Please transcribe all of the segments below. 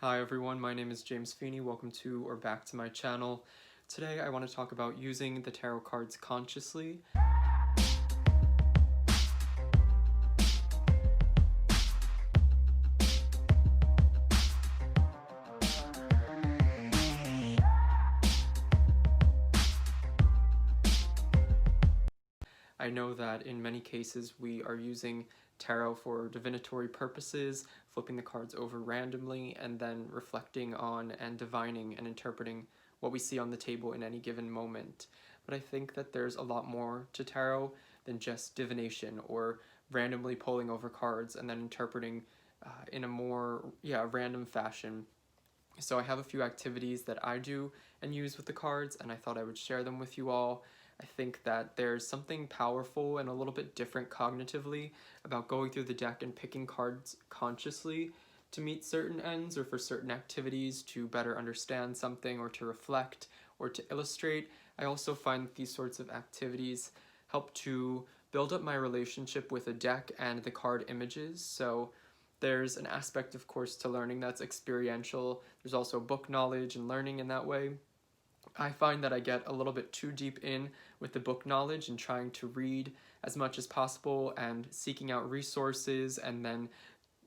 Hi everyone, my name is James Feeney. Welcome to or back to my channel. Today I want to talk about using the tarot cards consciously. I know that in many cases we are using tarot for divinatory purposes, flipping the cards over randomly, and then reflecting on and divining and interpreting what we see on the table in any given moment. But I think that there's a lot more to tarot than just divination or randomly pulling over cards and then interpreting in a more random fashion. So I have a few activities that I do and use with the cards, and I thought I would share them with you all. I think that there's something powerful and a little bit different cognitively about going through the deck and picking cards consciously to meet certain ends or for certain activities to better understand something or to reflect or to illustrate. I also find that these sorts of activities help to build up my relationship with a deck and the card images. So there's an aspect, of course, to learning that's experiential. There's also book knowledge and learning in that way. I find that I get a little bit too deep in with the book knowledge and trying to read as much as possible and seeking out resources and then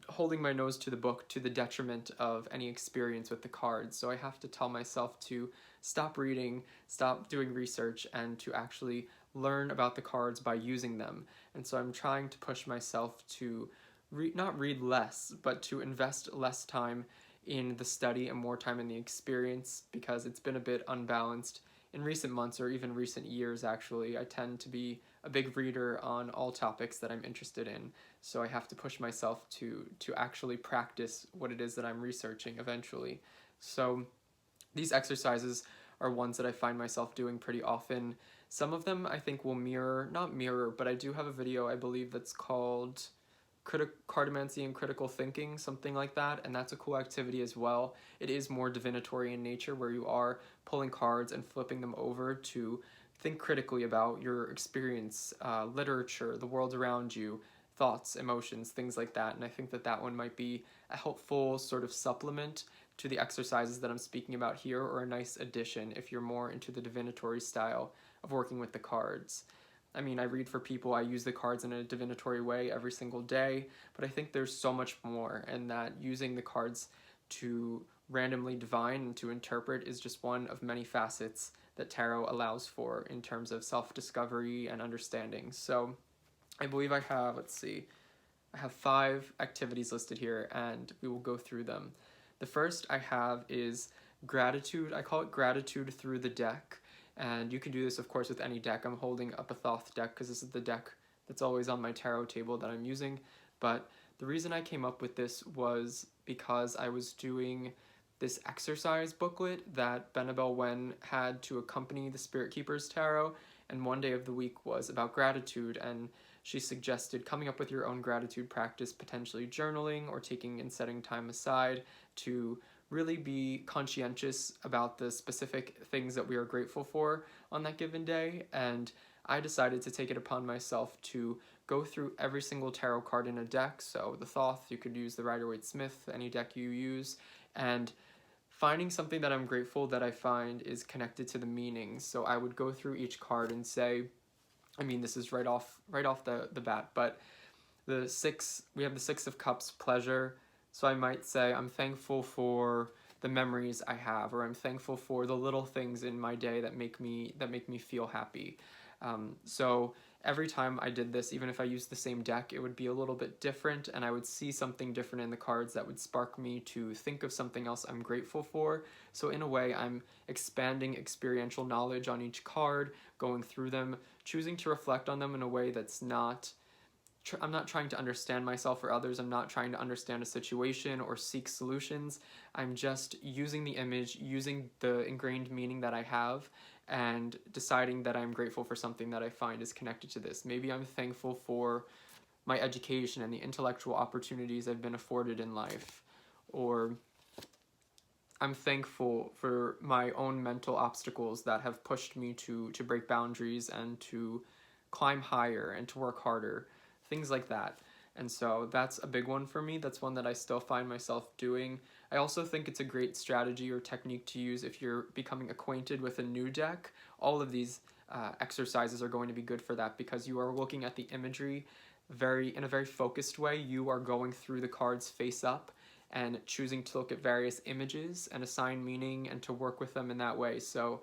holding my nose to the book to the detriment of any experience with the cards. So I have to tell myself to stop reading, stop doing research, and to actually learn about the cards by using them. And so I'm trying to push myself to not read less, but to invest less time in the study and more time in the experience, because it's been a bit unbalanced in recent months or even recent years. Actually, I tend to be a big reader on all topics that I'm interested in, so I have to push myself to actually practice what it is that I'm researching eventually. So these exercises are ones that I find myself doing pretty often. Some of them I think will not mirror, but I do have a video, I believe, that's called cartomancy and critical thinking, something like that, and that's a cool activity as well. It is more divinatory in nature, where you are pulling cards and flipping them over to think critically about your experience, literature, the world around you, thoughts, emotions, things like that. And I think that that one might be a helpful sort of supplement to the exercises that I'm speaking about here, or a nice addition if you're more into the divinatory style of working with the cards. I mean, I read for people, I use the cards in a divinatory way every single day, but I think there's so much more, and that using the cards to randomly divine and to interpret is just one of many facets that tarot allows for in terms of self-discovery and understanding. So I believe I have, I have 5 activities listed here, and we will go through them. The first I have is gratitude. I call it gratitude through the deck. And you can do this, of course, with any deck. I'm holding up a Thoth deck because this is the deck that's always on my tarot table that I'm using. But the reason I came up with this was because I was doing this exercise booklet that Benabel Wen had to accompany the Spirit Keeper's Tarot, and one day of the week was about gratitude, and she suggested coming up with your own gratitude practice, potentially journaling or taking and setting time aside to really be conscientious about the specific things that we are grateful for on that given day. And I decided to take it upon myself to go through every single tarot card in a deck. So the Thoth, you could use the Rider-Waite-Smith, any deck you use, and finding something that I'm grateful that I find is connected to the meanings. So I would go through each card and say, I mean, this is right off the bat, but we have the Six of Cups, pleasure. So I might say, I'm thankful for the memories I have, or I'm thankful for the little things in my day that make me feel happy. So every time I did this, even if I used the same deck, it would be a little bit different, and I would see something different in the cards that would spark me to think of something else I'm grateful for. So in a way, I'm expanding experiential knowledge on each card, going through them, choosing to reflect on them in a way that's not I'm not trying to understand myself or others. I'm not trying to understand a situation or seek solutions. I'm just using the image, using the ingrained meaning that I have, and deciding that I'm grateful for something that I find is connected to this. Maybe I'm thankful for my education and the intellectual opportunities I've been afforded in life, or I'm thankful for my own mental obstacles that have pushed me to break boundaries and to climb higher and to work harder, things like that. And so that's a big one for me. That's one that I still find myself doing. I also think it's a great strategy or technique to use if you're becoming acquainted with a new deck. All of these exercises are going to be good for that because you are looking at the imagery in a very focused way. You are going through the cards face up and choosing to look at various images and assign meaning and to work with them in that way. So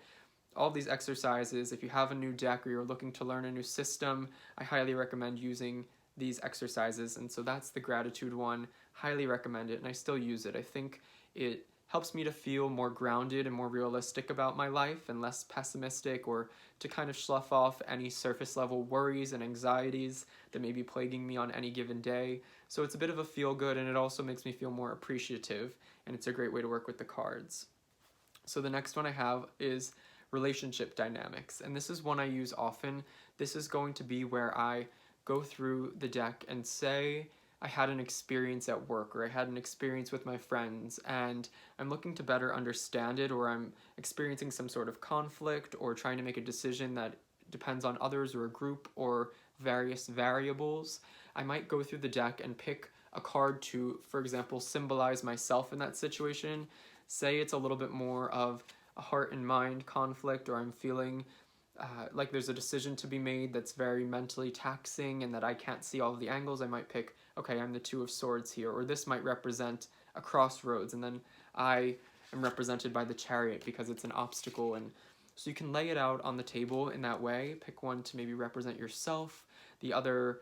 all these exercises, if you have a new deck or you're looking to learn a new system, I highly recommend using these exercises. And so that's the gratitude one. Highly recommend it, and I still use it. I think it helps me to feel more grounded and more realistic about my life and less pessimistic, or to kind of slough off any surface level worries and anxieties that may be plaguing me on any given day. So it's a bit of a feel good, and it also makes me feel more appreciative, and it's a great way to work with the cards. So the next one I have is relationship dynamics, and this is one I use often. This is going to be where I go through the deck and say I had an experience at work or I had an experience with my friends and I'm looking to better understand it, or I'm experiencing some sort of conflict or trying to make a decision that depends on others or a group or various variables. I might go through the deck and pick a card to, for example, symbolize myself in that situation. Say it's a little bit more of a heart and mind conflict, or I'm feeling like there's a decision to be made that's very mentally taxing and that I can't see all of the angles. I might pick, okay, I'm the Two of Swords here, or this might represent a crossroads, and then I am represented by the Chariot because it's an obstacle. And so you can lay it out on the table in that way. Pick one to maybe represent yourself, the other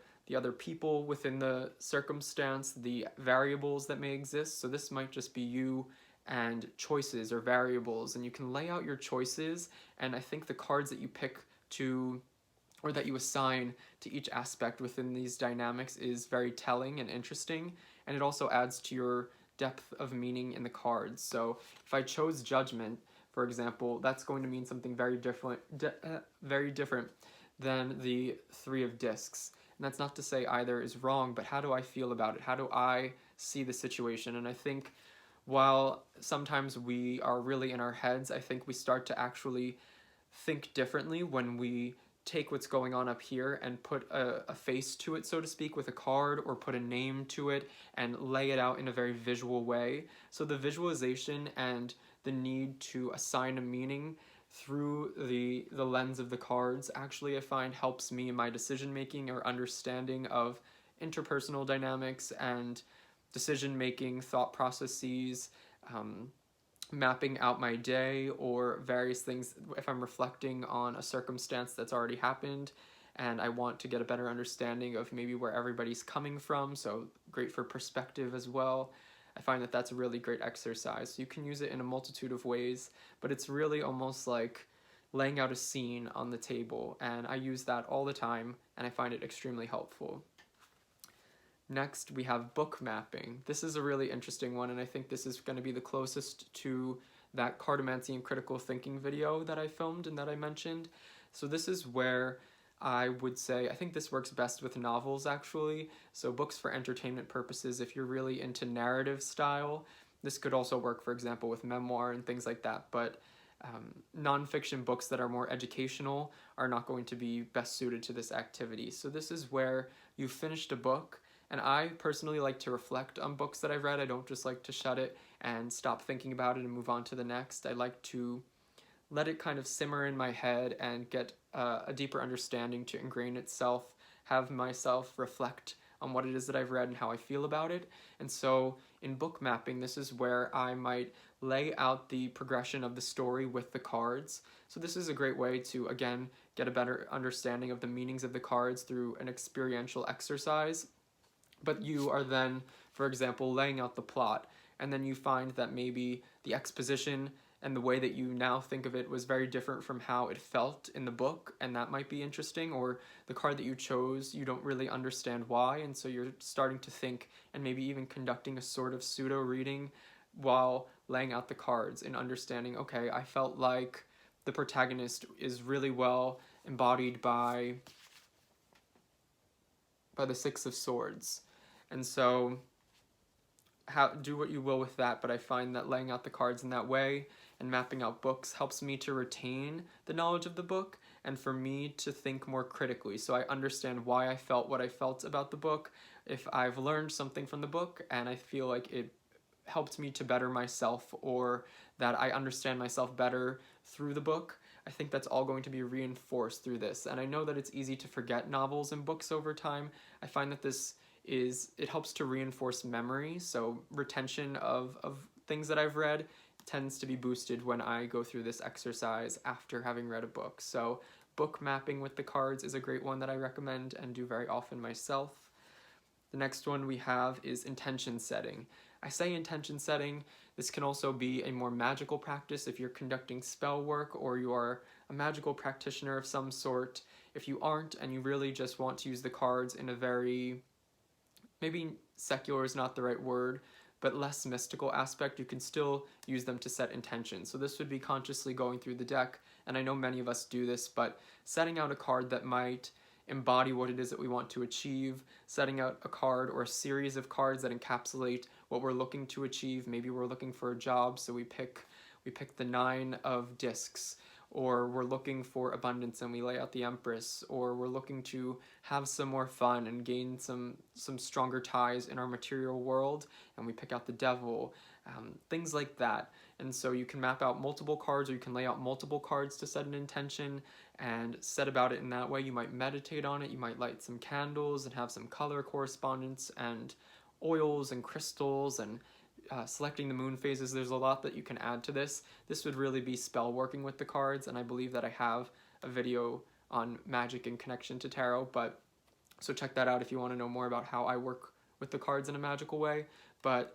people within the circumstance, the variables that may exist. So this might just be you and choices or variables, and you can lay out your choices, and I think the cards that you pick to, or that you assign to each aspect within these dynamics, is very telling and interesting, and it also adds to your depth of meaning in the cards. So if I chose Judgment, for example, that's going to mean something very different than the Three of Discs. And that's not to say either is wrong, but how do I feel about it? How do I see the situation? And I think while sometimes we are really in our heads, I think we start to actually think differently when we take what's going on up here and put a face to it, so to speak, with a card, or put a name to it and lay it out in a very visual way. So the visualization and the need to assign a meaning through the lens of the cards actually, I find, helps me in my decision making or understanding of interpersonal dynamics and decision making, thought processes, mapping out my day, or various things if I'm reflecting on a circumstance that's already happened and I want to get a better understanding of maybe where everybody's coming from. So great for perspective as well. I find that that's a really great exercise. You can use it in a multitude of ways, but it's really almost like laying out a scene on the table, and I use that all the time, and I find it extremely helpful. Next, we have book mapping. This is a really interesting one, and I think this is going to be the closest to that cartomancy and critical thinking video that I filmed and that I mentioned. So this is where I would say, I think this works best with novels, actually. So books for entertainment purposes, if you're really into narrative style. This could also work, for example, with memoir and things like that, but nonfiction books that are more educational are not going to be best suited to this activity. So this is where you've finished a book, and I personally like to reflect on books that I've read. I don't just like to shut it and stop thinking about it and move on to the next. I like to let it kind of simmer in my head and get a deeper understanding to ingrain itself, have myself reflect on what it is that I've read and how I feel about it. And so in book mapping, this is where I might lay out the progression of the story with the cards. So this is a great way to, again, get a better understanding of the meanings of the cards through an experiential exercise. But you are then, for example, laying out the plot, and then you find that maybe the exposition and the way that you now think of it was very different from how it felt in the book, and that might be interesting. Or the card that you chose, you don't really understand why, and so you're starting to think and maybe even conducting a sort of pseudo reading while laying out the cards and understanding, okay, I felt like the protagonist is really well embodied by the Six of Swords. And so do what you will with that, but I find that laying out the cards in that way and mapping out books helps me to retain the knowledge of the book and for me to think more critically. So I understand why I felt what I felt about the book, if I've learned something from the book and I feel like it helped me to better myself, or that I understand myself better through the book, I think that's all going to be reinforced through this. And I know that it's easy to forget novels and books over time. I find that it helps to reinforce memory. So retention of things that I've read tends to be boosted when I go through this exercise after having read a book. So book mapping with the cards is a great one that I recommend and do very often myself. The next one we have is intention setting. I say intention setting. This can also be a more magical practice if you're conducting spell work or you are a magical practitioner of some sort. If you aren't and you really just want to use the cards in a very, maybe secular is not the right word, but less mystical aspect, you can still use them to set intentions. So this would be consciously going through the deck, and I know many of us do this, but setting out a card that might embody what it is that we want to achieve, setting out a card or a series of cards that encapsulate what we're looking to achieve. Maybe we're looking for a job, so we pick the 9 of discs, or we're looking for abundance and we lay out the Empress, or we're looking to have some more fun and gain some stronger ties in our material world and we pick out the Devil, things like that. And so you can map out multiple cards, or you can lay out multiple cards to set an intention and set about it in that way. You might meditate on it, you might light some candles and have some color correspondence and oils and crystals and selecting the moon phases. There's a lot that you can add to this. This would really be spell working with the cards, and I believe that I have a video on magic in connection to tarot, but so check that out if you want to know more about how I work with the cards in a magical way. But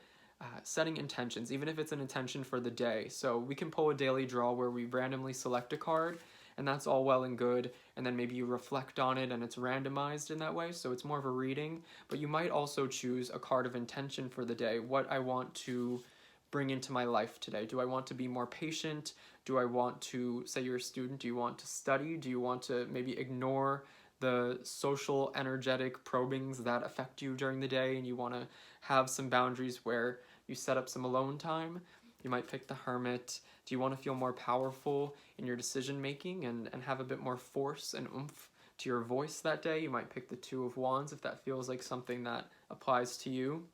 setting intentions, even if it's an intention for the day. So we can pull a daily draw where we randomly select a card, and that's all well and good, and then maybe you reflect on it and it's randomized in that way, so it's more of a reading. But you might also choose a card of intention for the day, what I want to bring into my life today. Do I want to be more patient? Do I want to, say you're a student, do you want to study? Do you want to maybe ignore the social energetic probings that affect you during the day, and you want to have some boundaries where you set up some alone time? You might pick the Hermit. Do you want to feel more powerful in your decision making and have a bit more force and oomph to your voice that day? You might pick the Two of Wands if that feels like something that applies to you.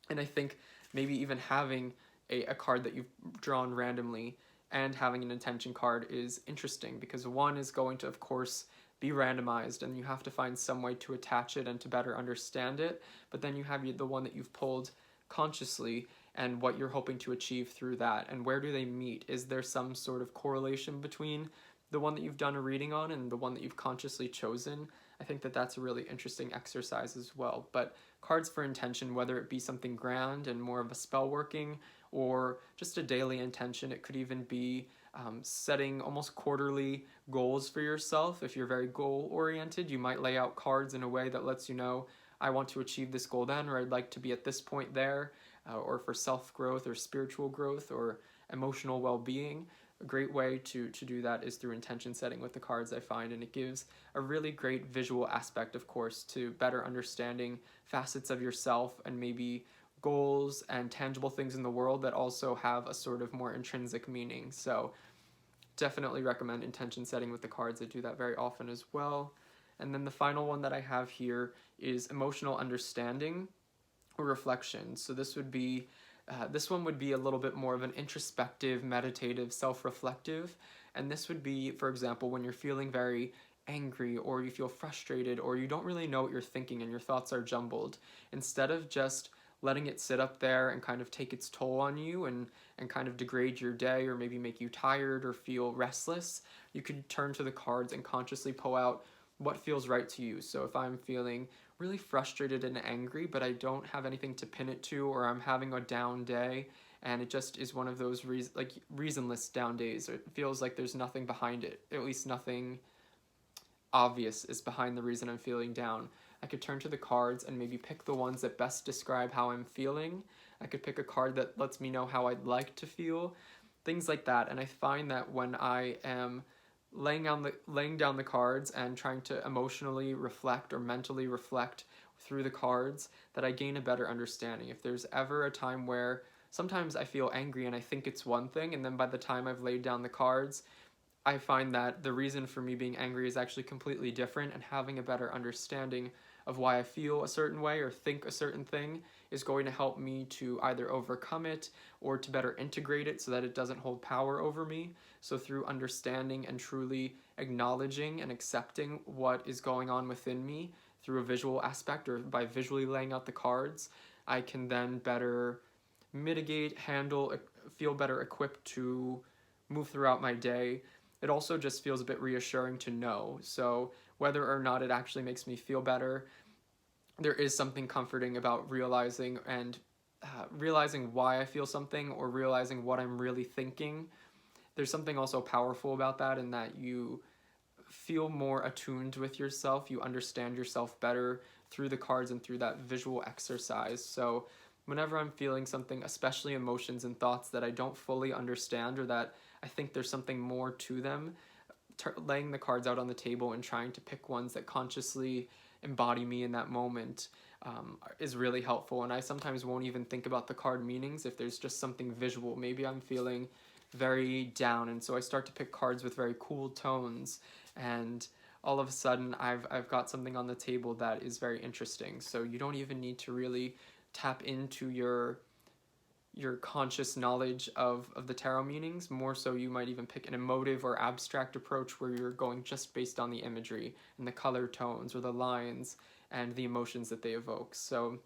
And I think maybe even having a card that you've drawn randomly and having an intention card is interesting, because one is going to, of course, be randomized and you have to find some way to attach it and to better understand it. But then you have the one that you've pulled consciously and what you're hoping to achieve through that, and where do they meet? Is there some sort of correlation between the one that you've done a reading on and the one that you've consciously chosen? I think that that's a really interesting exercise as well. But cards for intention, whether it be something grand and more of a spell working or just a daily intention, it could even be setting almost quarterly goals for yourself. If you're very goal oriented, you might lay out cards in a way that lets you know, I want to achieve this goal then, or I'd like to be at this point there, or for self-growth or spiritual growth or emotional well-being. A great way to do that is through intention setting with the cards, I find, and it gives a really great visual aspect, of course, to better understanding facets of yourself and maybe goals and tangible things in the world that also have a sort of more intrinsic meaning. So definitely recommend intention setting with the cards. I do that very often as well. And then the final one that I have here is emotional understanding or reflection. So this would be this one would be a little bit more of an introspective, meditative, self-reflective. And this would be, for example, when you're feeling very angry or you feel frustrated or you don't really know what you're thinking and your thoughts are jumbled. Instead of just letting it sit up there and kind of take its toll on you and kind of degrade your day or maybe make you tired or feel restless, you could turn to the cards and consciously pull out what feels right to you. So if I'm feeling really frustrated and angry, but I don't have anything to pin it to, or I'm having a down day and it just is one of those reasonless down days, it feels like there's nothing behind it, at least nothing obvious is behind the reason I'm feeling down. I could turn to the cards and maybe pick the ones that best describe how I'm feeling. I could pick a card that lets me know how I'd like to feel, things like that. And I find that when I am laying down the cards and trying to emotionally reflect or mentally reflect through the cards, that I gain a better understanding. If there's ever a time where sometimes I feel angry and I think it's one thing, and then by the time I've laid down the cards, I find that the reason for me being angry is actually completely different, and having a better understanding of why I feel a certain way or think a certain thing is going to help me to either overcome it or to better integrate it so that it doesn't hold power over me. So through understanding and truly acknowledging and accepting what is going on within me through a visual aspect or by visually laying out the cards, I can then better mitigate, handle, feel better equipped to move throughout my day. It also just feels a bit reassuring to know. So whether or not it actually makes me feel better, there is something comforting about realizing why I feel something or realizing what I'm really thinking. There's something also powerful about that, in that you feel more attuned with yourself. You understand yourself better through the cards and through that visual exercise. So whenever I'm feeling something, especially emotions and thoughts that I don't fully understand or that I think there's something more to them, laying the cards out on the table and trying to pick ones that consciously embody me in that moment is really helpful. And I sometimes won't even think about the card meanings if there's just something visual. Maybe I'm feeling very down, and so I start to pick cards with very cool tones, and all of a sudden I've got something on the table that is very interesting. So you don't even need to really tap into your conscious knowledge of the tarot meanings. More so, you might even pick an emotive or abstract approach where you're going just based on the imagery and the color tones or the lines and the emotions that they evoke. So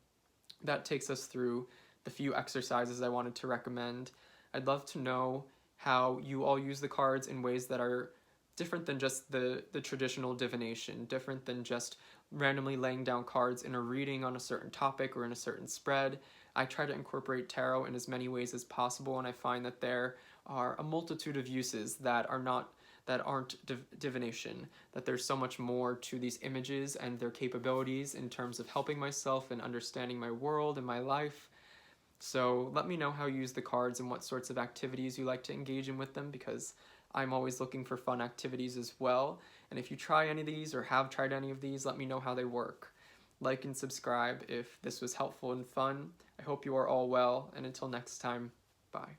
that takes us through the few exercises I wanted to recommend. I'd love to know how you all use the cards in ways that are different than just the traditional divination, different than just randomly laying down cards in a reading on a certain topic or in a certain spread. I try to incorporate tarot in as many ways as possible, and I find that there are a multitude of uses that aren't divination, that there's so much more to these images and their capabilities in terms of helping myself and understanding my world and my life. So let me know how you use the cards and what sorts of activities you like to engage in with them, because I'm always looking for fun activities as well. And if you try any of these or have tried any of these, let me know how they work. Like and subscribe if this was helpful and fun. I hope you are all well, and until next time, bye.